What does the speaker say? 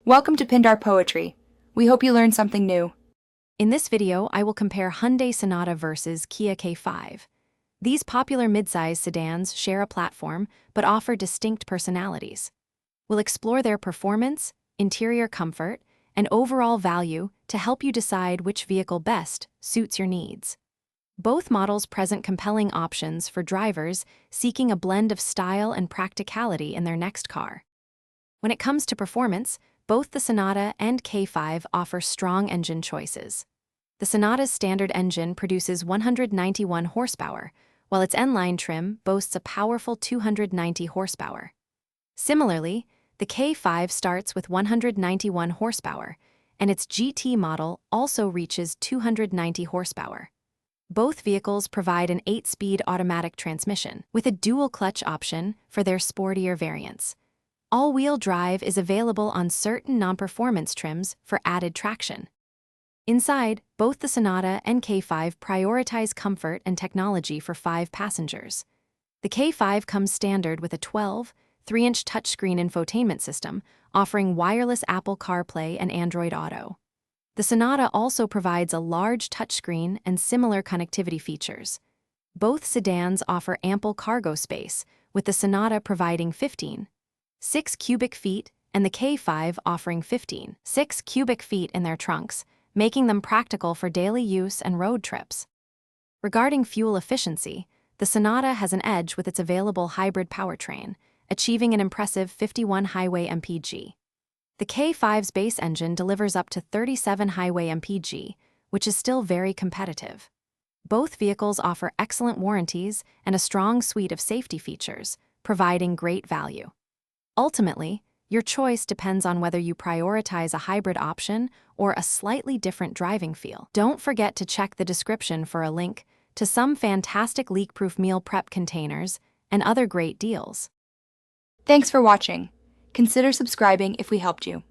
Welcome to Pindar Poetry. We hope you learned something new. In this video, I will compare Hyundai Sonata versus Kia K5. These popular midsize sedans share a platform but offer distinct personalities. We'll explore their performance, interior comfort, and overall value to help you decide which vehicle best suits your needs. Both models present compelling options for drivers seeking a blend of style and practicality in their next car. When it comes to performance, both the Sonata and K5 offer strong engine choices. The Sonata's standard engine produces 191 horsepower, while its N-line trim boasts a powerful 290 horsepower. Similarly, the K5 starts with 191 horsepower, and its GT model also reaches 290 horsepower. Both vehicles provide an 8-speed automatic transmission, with a dual-clutch option for their sportier variants. All-wheel drive is available on certain non-performance trims for added traction. Inside, both the Sonata and K5 prioritize comfort and technology for 5 passengers. The K5 comes standard with a 3-inch touchscreen infotainment system, offering wireless Apple CarPlay and Android Auto. The Sonata also provides a large touchscreen and similar connectivity features. Both sedans offer ample cargo space, with the Sonata providing 15.6 cubic feet and the K5 offering 15.6 cubic feet in their trunks, making them practical for daily use and road trips. Regarding fuel efficiency, the Sonata has an edge with its available hybrid powertrain, achieving an impressive 51 highway mpg. The K5's base engine delivers up to 37 highway mpg, which is still very competitive. Both vehicles offer excellent warranties and a strong suite of safety features, providing great value. Ultimately, your choice depends on whether you prioritize a hybrid option or a slightly different driving feel. Don't forget to check the description for a link to some fantastic leak-proof meal prep containers and other great deals. Thanks for watching. Consider subscribing if we helped you.